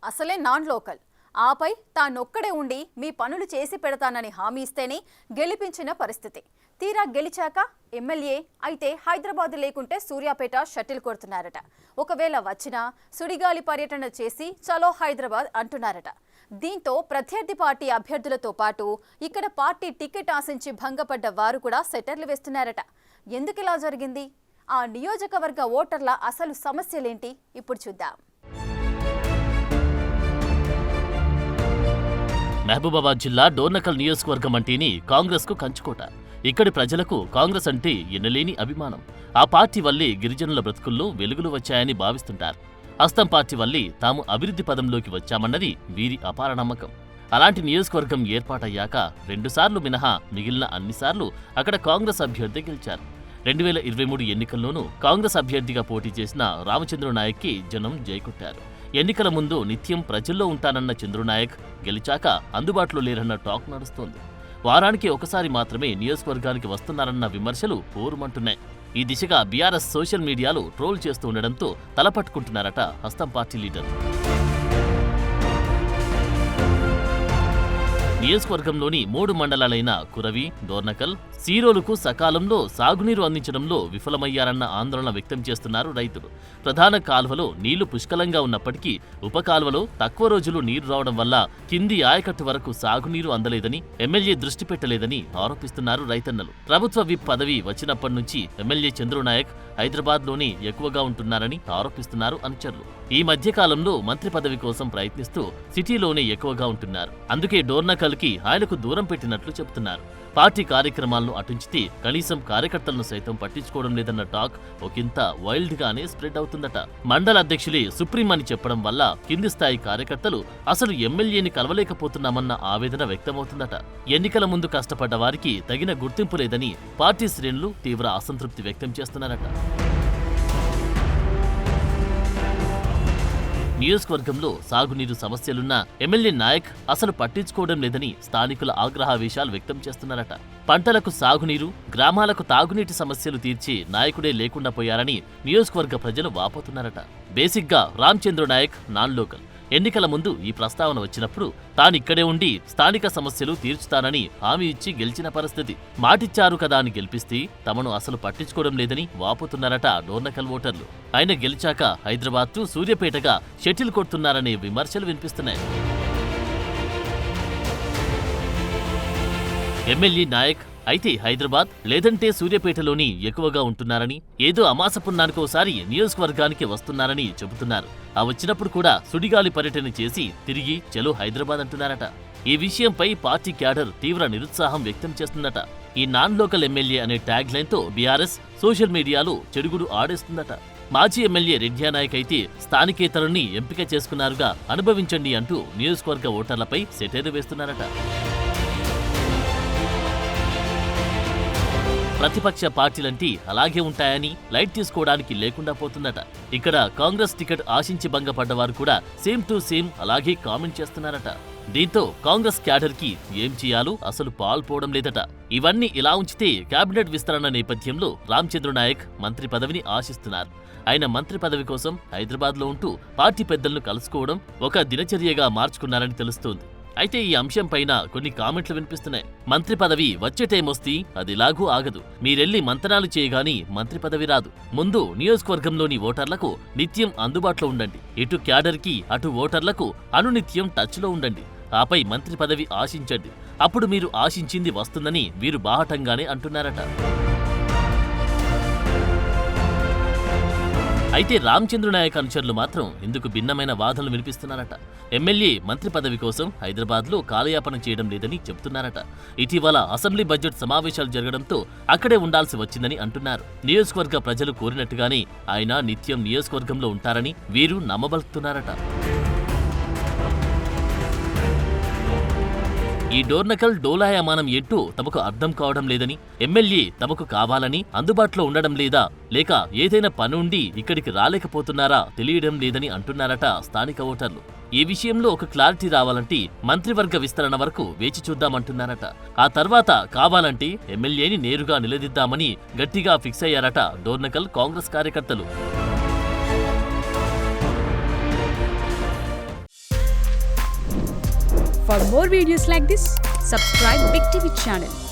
అసలే non local. ఆపై తానొక్కడే ఉండి మీ పనులు చేసి పెడతానని హామీ ఇస్తేనే గెలిపించిన పరిస్థితి. తీరా గెలిచాక ఎమ్మెల్యే అయితే హైదరాబాద్ లేకుంటే సూర్యాపేట షటిల్ కొడుతున్నారట. ఒకవేళ వచ్చినా సుడిగాలి పర్యటన చేసి చలో హైదరాబాద్ అంటున్నారట. దీంతో ప్రత్యర్థి పార్టీ అభ్యర్థులతో పాటు ఇక్కడ పార్టీ టికెట్ ఆశించి భంగపడ్డ వారు కూడా సెటర్లు వేస్తున్నారట. ఎందుకిలా జరిగింది? ఆ నియోజకవర్గ ఓటర్ల అసలు సమస్యలేంటి? ఇప్పుడు చూద్దాం. మహబూబాబాద్ జిల్లా డోర్నకల్ నియోజకవర్గం అంటేనే కాంగ్రెస్ కు కంచుకోట. ఇక్కడి ప్రజలకు కాంగ్రెస్ అంటే ఎనలేని అభిమానం. ఆ పార్టీ వల్లే గిరిజనుల బ్రతుకుల్లో వెలుగులు వచ్చాయని భావిస్తుంటారు. హస్తం పార్టీ వల్లే తాము అభివృద్ధి పదంలోకి వచ్చామన్నది వీరి అపార నమ్మకం. అలాంటి నియోజకవర్గం ఏర్పాటయ్యాక 2 సార్లు మినహా మిగిలిన అన్నిసార్లు అక్కడ కాంగ్రెస్ అభ్యర్థి గెలిచారు. 2023 ఎన్నికల్లోనూ కాంగ్రెస్ అభ్యర్థిగా పోటీ చేసిన రామచంద్రనాయక్కి జనం జైకొట్టారు. ఎన్నికల ముందు నిత్యం ప్రజల్లో ఉంటానన్న చంద్రనాయక్ గెలిచాక అందుబాటులో లేరన్న టాక్ నడుస్తోంది. వారానికి ఒకసారి మాత్రమే నియోజకవర్గానికి వస్తున్నారన్న విమర్శలు పోరుమంటున్నాయి. ఈ దిశగా బీఆర్ఎస్ సోషల్ మీడియాలో ట్రోల్ చేస్తూ ఉండడంతో తలపట్టుకుంటున్నారట హస్తం పార్టీ లీడర్. నియోజకవర్గంలోని 3 మండలాలైన కురవి, డోర్నకల్, సీరోలుకు సకాలంలో సాగునీరు అందించడంలో విఫలమయ్యారన్న ఆందోళన వ్యక్తం చేస్తున్నారు రైతులు. ప్రధాన కాల్వలో నీళ్లు పుష్కలంగా ఉన్నప్పటికీ ఉప కాల్వలో తక్కువ రోజులు నీరు రావడం వల్ల కింది ఆయకట్టు వరకు సాగునీరు అందలేదని, ఎమ్మెల్యే దృష్టి పెట్టలేదని ఆరోపిస్తున్నారు రైతన్నలు. ప్రభుత్వ విప్ పదవి వచ్చినప్పటి నుంచి ఎమ్మెల్యే చంద్రనాయక్ హైదరాబాద్లోనే ఎక్కువగా ఉంటున్నారని ఆరోపిస్తున్నారు అనుచరులు. ఈ మధ్య కాలంలో మంత్రి పదవి కోసం ప్రయత్నిస్తూ సిటీలోనే ఎక్కువగా ఉంటున్నారు. అందుకే డోర్నకల్కి ఆయనకు దూరం పెట్టినట్లు చెబుతున్నారు. పార్టీ కార్యక్రమాలను అటుంచితే కనీసం కార్యకర్తలను సైతం పట్టించుకోవడం లేదన్న టాక్ ఒకంత వైల్డ్ గానే స్ప్రెడ్ అవుతుందట. మండల అధ్యక్షులే సుప్రీం అని చెప్పడం వల్ల కింది స్థాయి కార్యకర్తలు అసలు ఎమ్మెల్యేని కలవలేకపోతున్నామన్న ఆవేదన వ్యక్తమవుతుందట. ఎన్నికల ముందు కష్టపడ్డ వారికి తగిన గుర్తింపు లేదని పార్టీ శ్రేణులు తీవ్ర అసంతృప్తి వ్యక్తం చేస్తున్నారట. నియోజకవర్గంలో సాగునీరు సమస్యలున్న ఎమ్మెల్యే నాయక్ అసలు పట్టించుకోవడం లేదని స్థానికుల ఆగ్రహావేశాలు వ్యక్తం చేస్తున్నారట. పంటలకు సాగునీరు, గ్రామాలకు తాగునీటి సమస్యలు తీర్చే నాయకుడే లేకుండా పోయారని నియోజకవర్గ ప్రజలు వాపోతున్నారట. బేసిక్గా రామచంద్ర నాయక్ నాన్ లోకల్. ఎన్నికల ముందు ఈ ప్రస్తావన వచ్చినప్పుడు తానిక్కడే ఉండి స్థానిక సమస్యలు తీర్చుతానని హామీ ఇచ్చి గెలిచిన పరిస్థితి. మాటిచ్చారు కదా అని గెలిపిస్తే తమను అసలు పట్టించుకోవడం లేదని వాపోతున్నారట డోర్నకల్ ఓటర్లు. ఆయన గెలిచాక హైదరాబాద్ టు సూర్యాపేటగా షటిల్ కొడుతున్నారనే విమర్శలు వినిపిస్తున్నాయి. ఎమ్మెల్యే నాయక్ అయితే హైదరాబాద్ లేదంటే సూర్యాపేటలోని ఎక్కువగా ఉంటున్నారని, ఏదో అమాసపున్నానికోసారి నియోజకవర్గానికి వస్తున్నారని చెబుతున్నారు. ఆ వచ్చినప్పుడు కూడా సుడిగాలి పర్యటన చేసి తిరిగి చలో హైదరాబాద్ అంటున్నారట. ఈ విషయంపై పార్టీ క్యాడర్ తీవ్ర నిరుత్సాహం వ్యక్తం చేస్తుందట. ఈ నాన్ లోకల్ ఎమ్మెల్యే అనే ట్యాగ్ లైన్ తో బీఆర్ఎస్ సోషల్ మీడియాలో చెడుగుడు ఆడేస్తుందట. మాజీ ఎమ్మెల్యే రెడ్డినాయక్ అయితే స్థానికేతరుణ్ణి ఎంపిక చేసుకున్నారుగా, అనుభవించండి అంటూ నియోజకవర్గ ఓటర్లపై సెటైరు వేస్తున్నారట. ప్రతిపక్ష పార్టీలంటే అలాగే ఉంటాయని లైట్ తీసుకోవడానికి లేకుండా పోతుందట. ఇక్కడ కాంగ్రెస్ టికెట్ ఆశించి భంగపడ్డవారు కూడా సేమ్ టు సేమ్ అలాగే కామెంట్ చేస్తున్నారట. దీంతో కాంగ్రెస్ క్యాడర్ కి ఏం చేయాలో అసలు పాల్పోవడం లేదట. ఇవన్నీ ఇలా ఉంచితే కేబినెట్ విస్తరణ నేపథ్యంలో రామచంద్రనాయక్ మంత్రి పదవిని ఆశిస్తున్నారు. ఆయన మంత్రి పదవి కోసం హైదరాబాద్ లో ఉంటూ పార్టీ పెద్దలను కలుసుకోవడం ఒక దినచర్యగా మార్చుకున్నారని తెలుస్తోంది. అయితే ఈ అంశం పైన కొన్ని కామెంట్లు వినిపిస్తున్నాయి. మంత్రి పదవి వచ్చే టైం వస్తే అదిలాగూ ఆగదు. మీరెళ్లి మంతనాలు చేయగాని మంత్రి పదవి రాదు. ముందు నియోజకవర్గంలోని ఓటర్లకు నిత్యం అందుబాటులో ఉండండి. ఇటు క్యాడర్కి అటు ఓటర్లకు అనునిత్యం టచ్లో ఉండండి. ఆపై మంత్రి పదవి ఆశించండి. అప్పుడు మీరు ఆశించింది వస్తుందని వీరు బాహటంగానే అంటున్నారట. అయితే రామచంద్రనాయక్ అనుచరులు మాత్రం ఇందుకు భిన్నమైన వాదనలు వినిపిస్తున్నారట. ఎమ్మెల్యే మంత్రి పదవి కోసం హైదరాబాద్లో కాలయాపన చేయడం లేదని చెబుతున్నారట. ఇటీవల అసెంబ్లీ బడ్జెట్ సమావేశాలు జరగడంతో అక్కడే ఉండాల్సి వచ్చిందని అంటున్నారు. నియోజకవర్గ ప్రజలు కోరినట్టుగానే ఆయన నిత్యం నియోజకవర్గంలో ఉంటారని వీరు నమ్మబలుతున్నారట. ఈ డోర్నకల్ డోలాయమానం ఏంటో తమకు అర్థం కావడం లేదని, ఎమ్మెల్యే తమకు కావాలని అందుబాటులో ఉండడం లేదా, లేక ఏదైనా పనుండి ఇక్కడికి రాలేకపోతున్నారా తెలియడం లేదని అంటున్నారట స్థానిక ఓటర్లు. ఈ విషయంలో ఒక క్లారిటీ రావాలంటే మంత్రివర్గ విస్తరణ వరకు వేచి చూద్దామంటున్నారట. ఆ తర్వాత కావాలంటే ఎమ్మెల్యేని నేరుగా నిలదీద్దామని గట్టిగా ఫిక్స్ అయ్యారట డోర్నకల్ కాంగ్రెస్ కార్యకర్తలు. For more videos like this, subscribe Big TV channel.